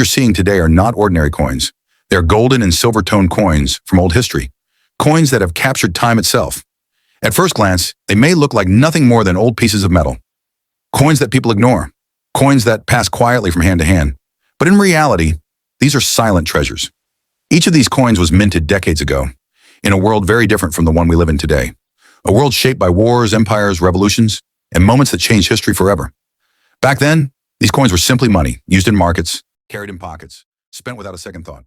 You're seeing today are not ordinary coins. They're golden and silver tone coins from old history. Coins that have captured time itself. At first glance, they may look like nothing more than old pieces of metal. Coins that people ignore. Coins that pass quietly from hand to hand. But in reality, these are silent treasures. Each of these coins was minted decades ago, in a world very different from the one we live in today. A world shaped by wars, empires, revolutions, and moments that changed history forever. Back then, these coins were simply money, used in markets, carried in pockets, spent without a second thought.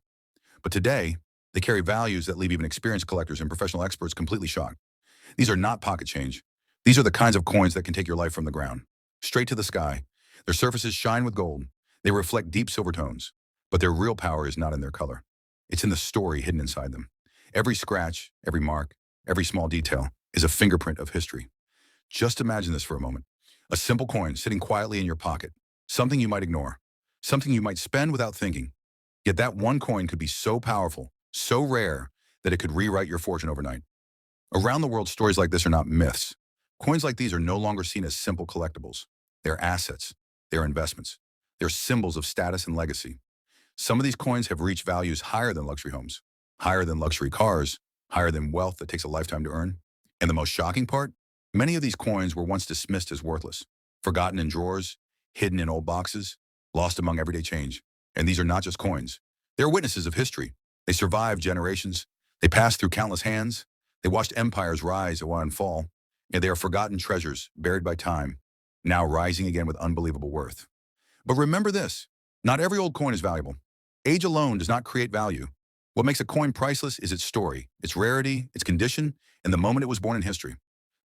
But today, they carry values that leave even experienced collectors and professional experts completely shocked. These are not pocket change. These are the kinds of coins that can take your life from the ground, straight to the sky. Their surfaces shine with gold. They reflect deep silver tones. But their real power is not in their color. It's in the story hidden inside them. Every scratch, every mark, every small detail is a fingerprint of history. Just imagine this for a moment. A simple coin sitting quietly in your pocket. Something you might ignore. Something you might spend without thinking. Yet that one coin could be so powerful, so rare, that it could rewrite your fortune overnight. Around the world, stories like this are not myths. Coins like these are no longer seen as simple collectibles. They're assets. They're investments. They're symbols of status and legacy. Some of these coins have reached values higher than luxury homes, higher than luxury cars, higher than wealth that takes a lifetime to earn. And the most shocking part? Many of these coins were once dismissed as worthless, forgotten in drawers, hidden in old boxes, lost among everyday change. And these are not just coins. They're witnesses of history. They survived generations. They passed through countless hands. They watched empires rise and fall. And they are forgotten treasures, buried by time, now rising again with unbelievable worth. But remember this, not every old coin is valuable. Age alone does not create value. What makes a coin priceless is its story, its rarity, its condition, and the moment it was born in history.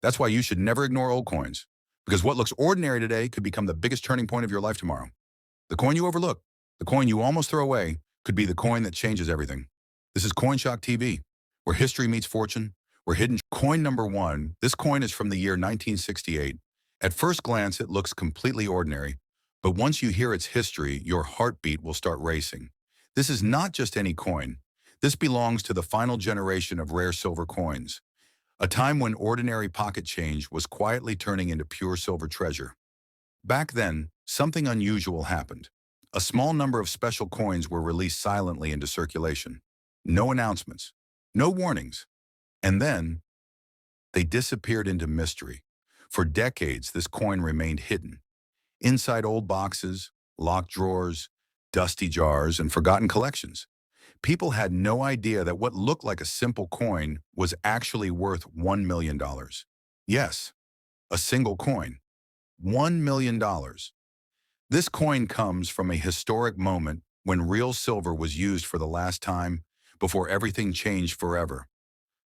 That's why you should never ignore old coins, because what looks ordinary today could become the biggest turning point of your life tomorrow. The coin you overlook, the coin you almost throw away, could be the coin that changes everything. This is Coin Shock TV, where history meets fortune. We're hidden. Coin number one. This coin is from the year 1968. At first glance, it looks completely ordinary, but once you hear its history, your heartbeat will start racing. This is not just any coin. This belongs to the final generation of rare silver coins, a time when ordinary pocket change was quietly turning into pure silver treasure. Back then, something unusual happened. A small number of special coins were released silently into circulation. No announcements, no warnings. And then, they disappeared into mystery. For decades, this coin remained hidden. Inside old boxes, locked drawers, dusty jars, and forgotten collections. People had no idea that what looked like a simple coin was actually worth $1 million. Yes, a single coin. $1 million. This coin comes from a historic moment when real silver was used for the last time before everything changed forever.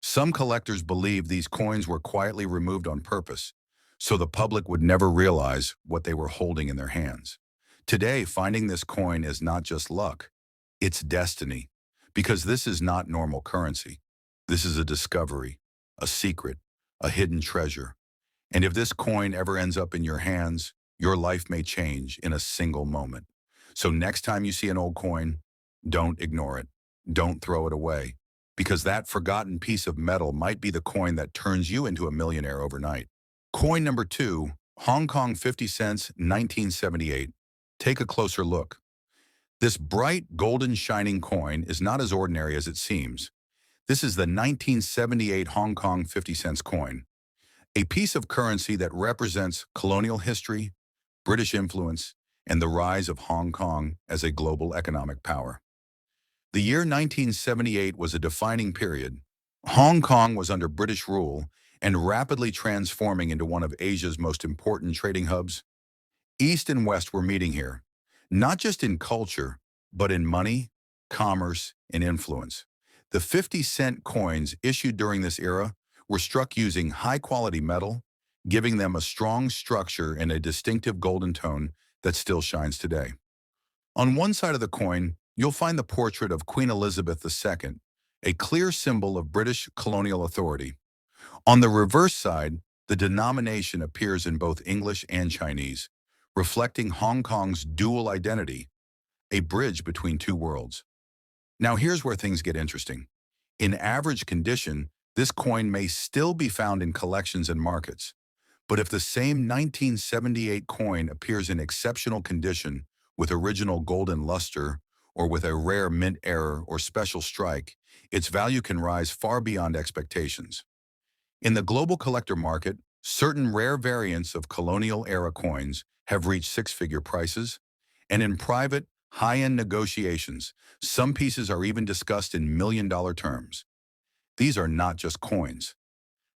Some collectors believe these coins were quietly removed on purpose, so the public would never realize what they were holding in their hands. Today, finding this coin is not just luck, it's destiny, because this is not normal currency. This is a discovery, a secret, a hidden treasure. And if this coin ever ends up in your hands, your life may change in a single moment. So next time you see an old coin, don't ignore it. Don't throw it away, because that forgotten piece of metal might be the coin that turns you into a millionaire overnight. Coin number two, Hong Kong 50 cents, 1978. Take a closer look. This bright, golden, shining coin is not as ordinary as it seems. This is the 1978 Hong Kong 50 cents coin, a piece of currency that represents colonial history, British influence, and the rise of Hong Kong as a global economic power. The year 1978 was a defining period. Hong Kong was under British rule and rapidly transforming into one of Asia's most important trading hubs. East and West were meeting here, not just in culture, but in money, commerce, and influence. The 50-cent coins issued during this era were struck using high-quality metal, giving them a strong structure and a distinctive golden tone that still shines today. On one side of the coin, you'll find the portrait of Queen Elizabeth II, a clear symbol of British colonial authority. On the reverse side, the denomination appears in both English and Chinese, reflecting Hong Kong's dual identity, a bridge between two worlds. Now here's where things get interesting. In average condition, this coin may still be found in collections and markets. But if the same 1978 coin appears in exceptional condition with original golden luster or with a rare mint error or special strike, its value can rise far beyond expectations. In the global collector market, certain rare variants of colonial-era coins have reached six-figure prices, and in private, high-end negotiations, some pieces are even discussed in million-dollar terms. These are not just coins.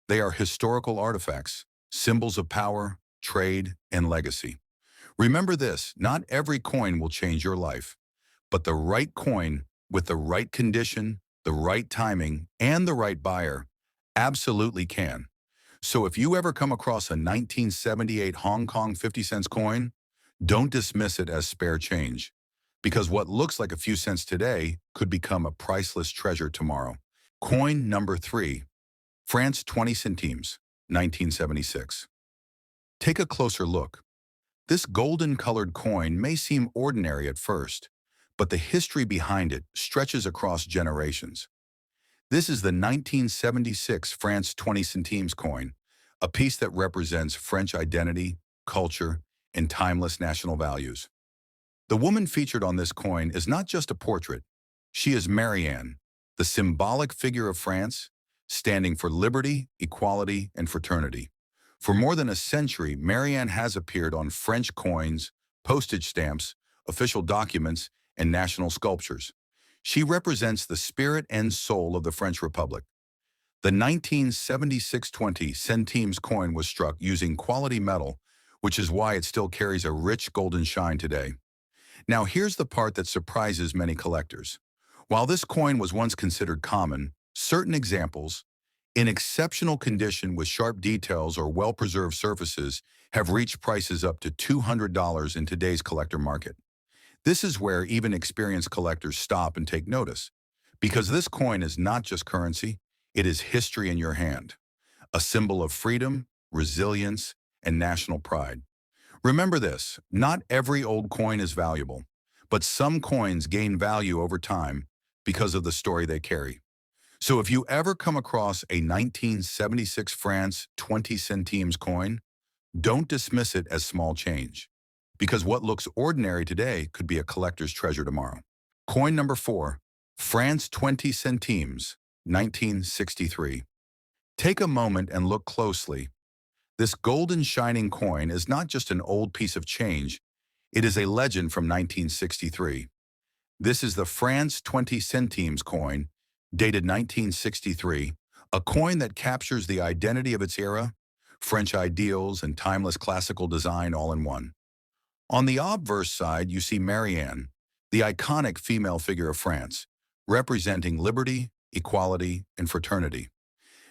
They are historical artifacts, symbols of power, trade, and legacy. Remember this, not every coin will change your life, but the right coin with the right condition, the right timing, and the right buyer absolutely can. So if you ever come across a 1978 Hong Kong 50 cents coin, don't dismiss it as spare change, because what looks like a few cents today could become a priceless treasure tomorrow. Coin number 3, France 20 centimes, 1976. Take a closer look. This golden-colored coin may seem ordinary at first, but the history behind it stretches across generations. This is the 1976 France 20 centimes coin, a piece that represents French identity, culture, and timeless national values. The woman featured on this coin is not just a portrait. She is Marianne, the symbolic figure of France, standing for liberty, equality, and fraternity. For more than a century, Marianne has appeared on French coins, postage stamps, official documents, and national sculptures. She represents the spirit and soul of the French Republic. The 1976 20 centimes coin was struck using quality metal, which is why it still carries a rich golden shine today. Now here's the part that surprises many collectors. While this coin was once considered common, certain examples, in exceptional condition with sharp details or well-preserved surfaces, have reached prices up to $200 in today's collector market. This is where even experienced collectors stop and take notice, because this coin is not just currency, it is history in your hand, a symbol of freedom, resilience, and national pride. Remember this, not every old coin is valuable, but some coins gain value over time because of the story they carry. So if you ever come across a 1976 France 20 centimes coin, don't dismiss it as small change, because what looks ordinary today could be a collector's treasure tomorrow. Coin number 4, France 20 centimes, 1963. Take a moment and look closely. This golden shining coin is not just an old piece of change, it is a legend from 1963. This is the France 20 centimes coin, dated 1963, a coin that captures the identity of its era, French ideals, and timeless classical design all in one. On the obverse side, you see Marianne, the iconic female figure of France, representing liberty, equality, and fraternity.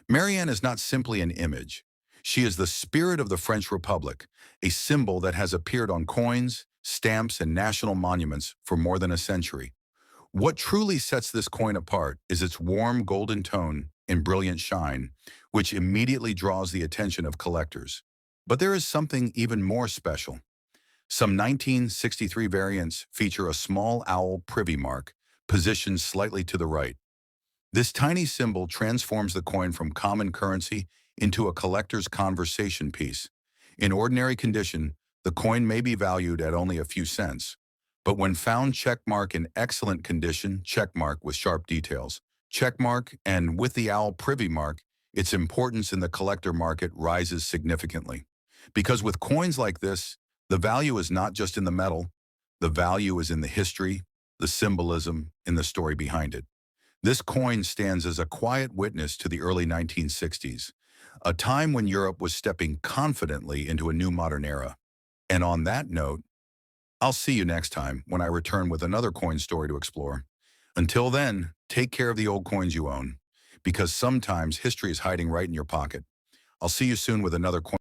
Marianne is not simply an image. She is the spirit of the French Republic, a symbol that has appeared on coins, stamps, and national monuments for more than a century. What truly sets this coin apart is its warm golden tone and brilliant shine, which immediately draws the attention of collectors. But there is something even more special. Some 1963 variants feature a small owl privy mark, positioned slightly to the right. This tiny symbol transforms the coin from common currency into a collector's conversation piece. In ordinary condition, the coin may be valued at only a few cents. But when found checkmark in excellent condition, checkmark with sharp details, checkmark, and with the owl privy mark, its importance in the collector market rises significantly. Because with coins like this, the value is not just in the metal, the value is in the history, the symbolism, and the story behind it. This coin stands as a quiet witness to the early 1960s, a time when Europe was stepping confidently into a new modern era. And on that note, I'll see you next time when I return with another coin story to explore. Until then, take care of the old coins you own, because sometimes history is hiding right in your pocket. I'll see you soon with another coin.